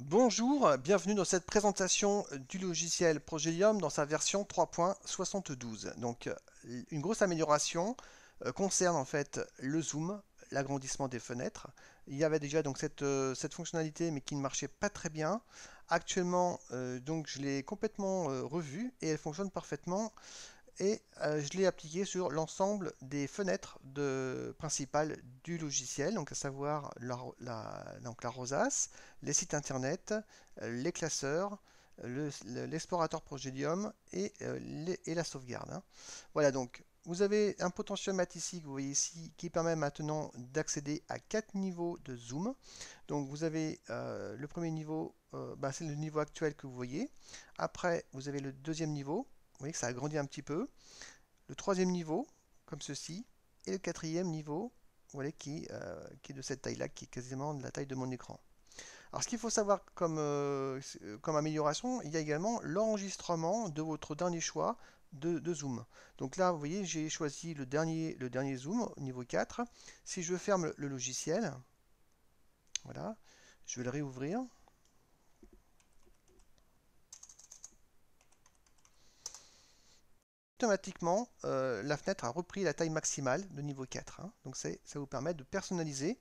Bonjour, bienvenue dans cette présentation du logiciel Progelium dans sa version 3.72. Une grosse amélioration concerne en fait le zoom, l'agrandissement des fenêtres. Il y avait déjà donc cette fonctionnalité mais qui ne marchait pas très bien. Actuellement, je l'ai complètement revue et elle fonctionne parfaitement et je l'ai appliqué sur l'ensemble des fenêtres principales du logiciel, donc à savoir la rosace, les sites internet, les classeurs, l'explorateur Progelium et la sauvegarde, hein. Voilà, donc vous avez un potentiomat ici que vous voyez ici qui permet maintenant d'accéder à 4 niveaux de zoom. Donc vous avez le premier niveau, c'est le niveau actuel que vous voyez. Après, vous avez le deuxième niveau. Vous voyez que ça a grandi un petit peu. Le troisième niveau, comme ceci. Et le quatrième niveau, vous voyez, qui est de cette taille-là, qui est quasiment de la taille de mon écran. Alors, ce qu'il faut savoir comme amélioration, il y a également l'enregistrement de votre dernier choix de zoom. Donc là, vous voyez, j'ai choisi le dernier zoom, niveau 4. Si je ferme le logiciel, voilà, je vais le réouvrir. Automatiquement, la fenêtre a repris la taille maximale de niveau 4, hein. Donc ça vous permet de personnaliser,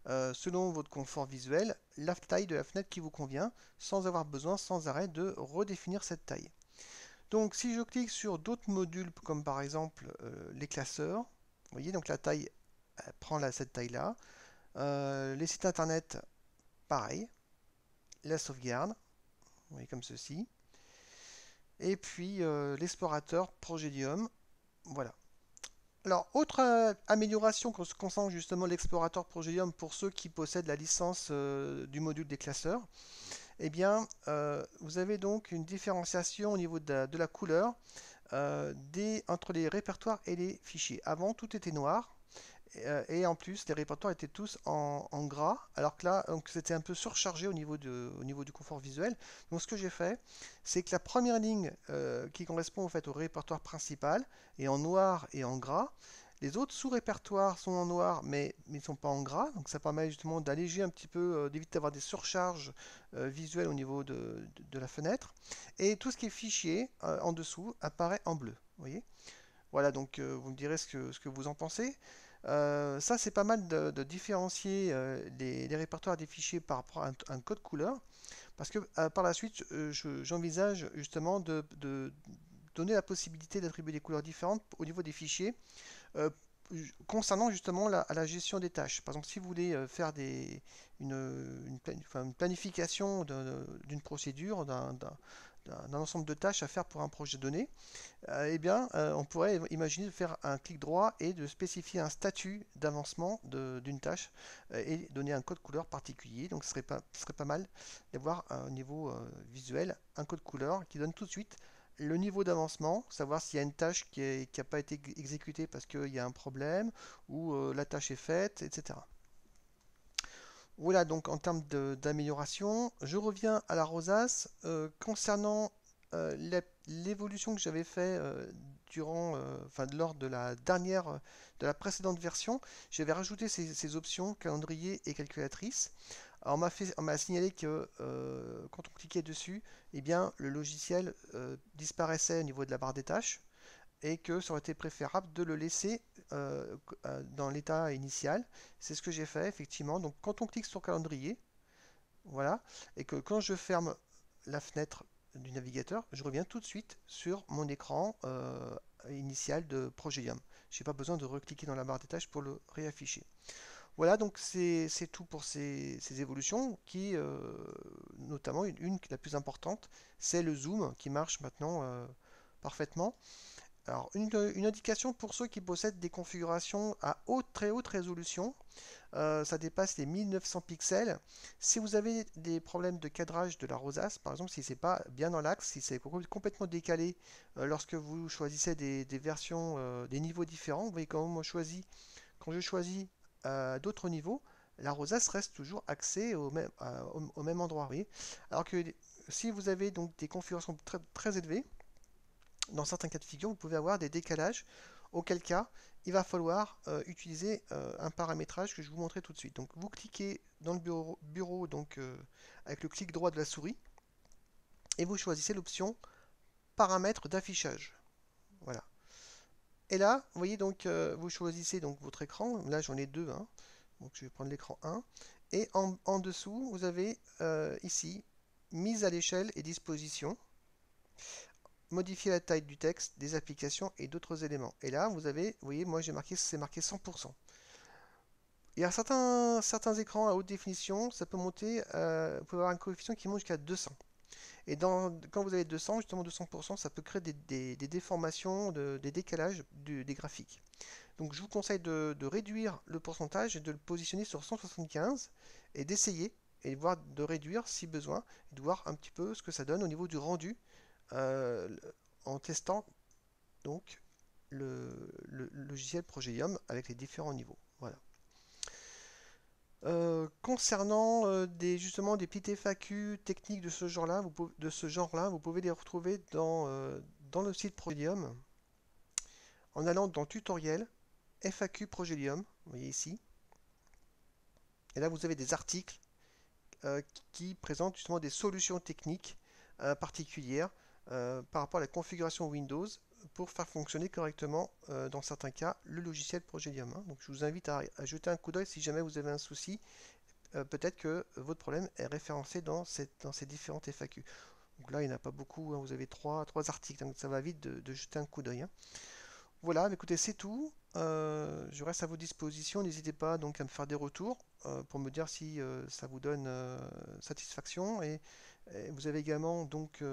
selon votre confort visuel, la taille de la fenêtre qui vous convient, sans avoir besoin sans arrêt de redéfinir cette taille. Donc si je clique sur d'autres modules, comme par exemple les classeurs, vous voyez, donc la taille prend cette taille-là. Les sites internet, pareil. La sauvegarde, vous voyez, comme ceci. Et puis l'explorateur Progelium, voilà. Alors, autre amélioration concernant justement l'explorateur Progelium pour ceux qui possèdent la licence du module des classeurs, eh bien, vous avez donc une différenciation au niveau de la couleur entre les répertoires et les fichiers. Avant, tout était noir. Et en plus, les répertoires étaient tous en gras, alors que là, c'était un peu surchargé au niveau du confort visuel. Donc, ce que j'ai fait, c'est que la première ligne qui correspond au fait au répertoire principal est en noir et en gras. Les autres sous-répertoires sont en noir, mais ils ne sont pas en gras. Donc, ça permet justement d'alléger un petit peu, d'éviter d'avoir des surcharges visuelles au niveau de la fenêtre. Et tout ce qui est fichier en dessous apparaît en bleu. Vous voyez? Voilà, donc vous me direz ce que vous en pensez. Ça, c'est pas mal de différencier les répertoires des fichiers par rapport à un code couleur, parce que par la suite, j'envisage justement de donner la possibilité d'attribuer des couleurs différentes au niveau des fichiers, euh, concernant justement à la gestion des tâches. Par exemple, si vous voulez faire une planification d'une procédure, d'un ensemble de tâches à faire pour un projet donné, on pourrait imaginer de faire un clic droit et de spécifier un statut d'avancement d'une tâche et donner un code couleur particulier. Donc, ce serait pas mal d'avoir au niveau visuel un code couleur qui donne tout de suite le niveau d'avancement, savoir s'il y a une tâche qui n'a pas été exécutée parce qu'il y a un problème ou la tâche est faite, etc. Voilà donc en termes d'amélioration. Je reviens à la rosace. Concernant l'évolution que j'avais fait lors de de la précédente version, j'avais rajouté ces options calendrier et calculatrice. Alors, on m'a signalé que quand on cliquait dessus, eh bien, le logiciel disparaissait au niveau de la barre des tâches et que ça aurait été préférable de le laisser dans l'état initial. C'est ce que j'ai fait effectivement. Donc quand on clique sur calendrier, voilà, et que quand je ferme la fenêtre du navigateur, je reviens tout de suite sur mon écran initial de Progelium. Je n'ai pas besoin de recliquer dans la barre des tâches pour le réafficher. Voilà, donc c'est tout pour ces évolutions qui, notamment la plus importante, c'est le zoom qui marche maintenant parfaitement. Alors, une indication pour ceux qui possèdent des configurations à très haute résolution, ça dépasse les 1900 pixels. Si vous avez des problèmes de cadrage de la rosace, par exemple, si c'est pas bien dans l'axe, si c'est complètement décalé lorsque vous choisissez des versions, des niveaux différents, vous voyez quand je choisis d'autres niveaux, la rosace reste toujours axée au même endroit. Vous voyez. Alors que si vous avez donc des configurations très élevées, dans certains cas de figure, vous pouvez avoir des décalages, auquel cas il va falloir utiliser un paramétrage que je vais vous montrer tout de suite. Donc vous cliquez dans le bureau donc, avec le clic droit de la souris et vous choisissez l'option paramètres d'affichage. Voilà. Et là, vous voyez donc, vous choisissez donc votre écran. Là, j'en ai deux, hein. Donc je vais prendre l'écran 1. Et en dessous, vous avez ici mise à l'échelle et disposition, modifier la taille du texte, des applications et d'autres éléments. Et là, vous voyez, moi j'ai marqué, c'est marqué 100%. Il y a certains écrans à haute définition, ça peut monter, vous pouvez avoir un coefficient qui monte jusqu'à 200. Et quand vous avez 200, justement 200%, ça peut créer des déformations, des décalages des graphiques. Donc je vous conseille de réduire le pourcentage et de le positionner sur 175 et d'essayer et de réduire si besoin, et de voir un petit peu ce que ça donne au niveau du rendu euh, en testant donc le logiciel Progelium avec les différents niveaux. Voilà. Concernant justement des petites FAQ techniques de ce genre-là, vous pouvez les retrouver dans le site Progelium en allant dans Tutoriel, FAQ Progelium, vous voyez ici. Et là, vous avez des articles qui présentent justement des solutions techniques particulières par rapport à la configuration Windows pour faire fonctionner correctement, dans certains cas, le logiciel Progelium, hein. Donc je vous invite à jeter un coup d'œil si jamais vous avez un souci. Peut-être que votre problème est référencé dans ces différentes FAQ. Donc là, il n'y en a pas beaucoup, hein. Vous avez trois articles, donc ça va vite de jeter un coup d'œil, hein. Voilà, écoutez, c'est tout. Je reste à votre disposition. N'hésitez pas donc à me faire des retours pour me dire si ça vous donne satisfaction. Et vous avez également donc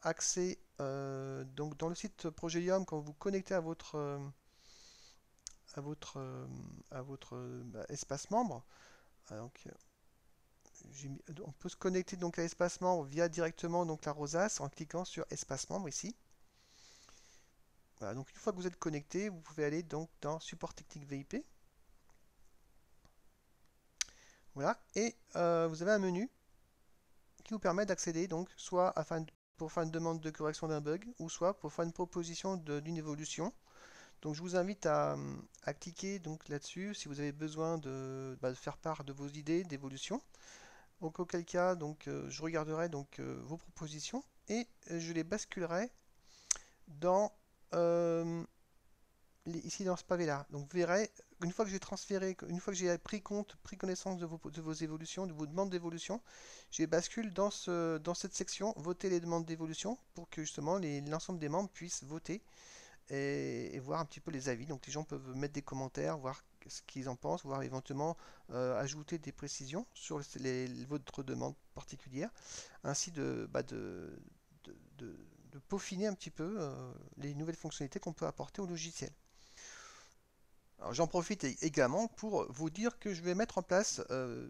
accès donc dans le site Progelium quand vous vous connectez à votre, euh, espace membre. Donc, on peut se connecter donc à espace membre via directement donc la rosace en cliquant sur espace membre ici. Voilà, donc une fois que vous êtes connecté, vous pouvez aller donc dans support technique VIP. Voilà, et vous avez un menu qui vous permet d'accéder donc soit pour faire une demande de correction d'un bug ou soit pour faire une proposition d'une évolution. Donc je vous invite à cliquer donc là-dessus si vous avez besoin de faire part de vos idées d'évolution. Donc auquel cas donc je regarderai donc vos propositions et je les basculerai dans ici dans ce pavé-là. Donc vous verrez, une fois que j'ai transféré, une fois que j'ai pris connaissance de vos évolutions, de vos demandes d'évolution, je bascule dans cette section voter les demandes d'évolution pour que justement l'ensemble des membres puissent voter et voir un petit peu les avis. Donc les gens peuvent mettre des commentaires, voir ce qu'ils en pensent, voire éventuellement ajouter des précisions sur votre demande particulière, ainsi de peaufiner un petit peu les nouvelles fonctionnalités qu'on peut apporter au logiciel. Alors, j'en profite également pour vous dire que je vais mettre en place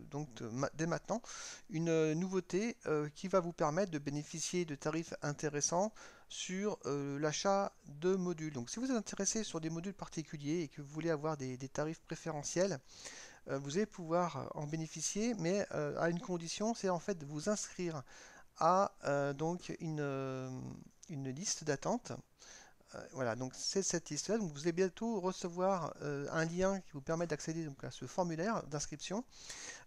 donc dès maintenant une nouveauté qui va vous permettre de bénéficier de tarifs intéressants sur l'achat de modules. Donc si vous êtes intéressé sur des modules particuliers et que vous voulez avoir des tarifs préférentiels, vous allez pouvoir en bénéficier, mais à une condition, c'est en fait de vous inscrire à donc une liste d'attente. Voilà, donc c'est cette liste-là. Donc vous allez bientôt recevoir un lien qui vous permet d'accéder donc à ce formulaire d'inscription.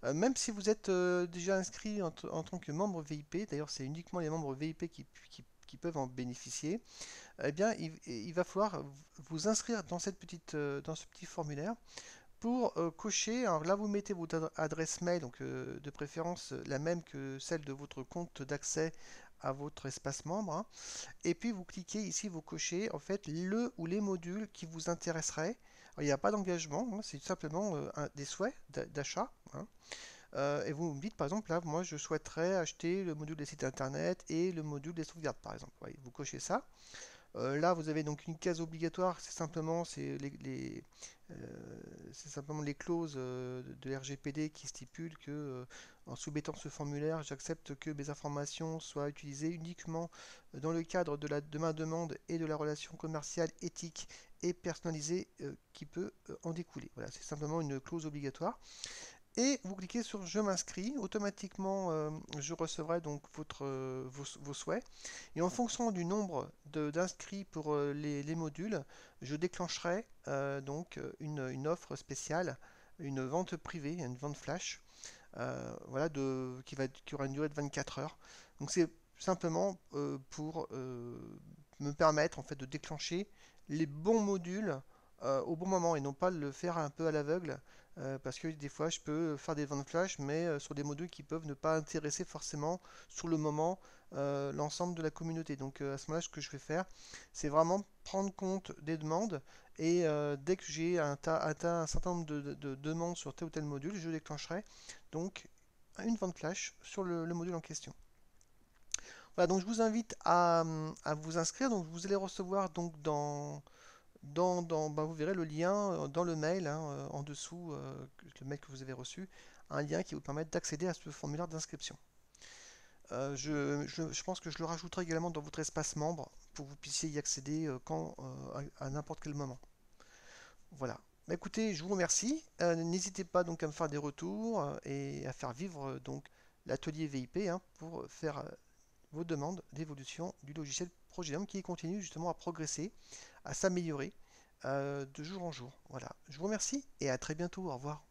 Même si vous êtes déjà inscrit en tant que membre VIP, d'ailleurs c'est uniquement les membres VIP qui peuvent en bénéficier, eh bien il va falloir vous inscrire dans dans ce petit formulaire pour cocher. Alors là vous mettez votre adresse mail, donc de préférence la même que celle de votre compte d'accès à votre espace membre, hein. Et puis vous cliquez ici, vous cochez en fait le ou les modules qui vous intéresseraient. Alors, il n'y a pas d'engagement, hein, c'est tout simplement des souhaits d'achat, hein. Et vous me dites par exemple là, moi je souhaiterais acheter le module des sites internet et le module des sauvegardes par exemple. Ouais, vous cochez ça. Là, vous avez donc une case obligatoire, c'est simplement les clauses de RGPD qui stipulent que, en soumettant ce formulaire, j'accepte que mes informations soient utilisées uniquement dans le cadre de ma demande et de la relation commerciale éthique et personnalisée qui peut en découler. Voilà, c'est simplement une clause obligatoire. et vous cliquez sur je m'inscris. Automatiquement, je recevrai donc vos souhaits. Et en fonction du nombre d'inscrits pour les modules, je déclencherai une offre spéciale, une vente privée, une vente flash, voilà, qui aura une durée de 24 heures. Donc c'est simplement pour me permettre en fait de déclencher les bons modules au bon moment et non pas le faire un peu à l'aveugle, parce que des fois je peux faire des ventes flash mais sur des modules qui peuvent ne pas intéresser forcément sur le moment l'ensemble de la communauté. Donc à ce moment-là, ce que je vais faire, c'est vraiment prendre compte des demandes et dès que j'ai atteint un certain nombre de demandes sur tel ou tel module, je déclencherai donc une vente flash sur le module en question. Voilà, donc je vous invite à vous inscrire. Donc vous allez recevoir donc vous verrez le lien dans le mail, hein, en dessous, le mail que vous avez reçu, un lien qui vous permet d'accéder à ce formulaire d'inscription. Je pense que je le rajouterai également dans votre espace membre pour que vous puissiez y accéder à n'importe quel moment. Voilà. Bah, écoutez, je vous remercie. N'hésitez pas donc à me faire des retours et à faire vivre donc l'atelier VIP, hein, pour faire vos demandes d'évolution du logiciel Progeum qui continue justement à progresser, à s'améliorer de jour en jour. Voilà. Je vous remercie et à très bientôt. Au revoir.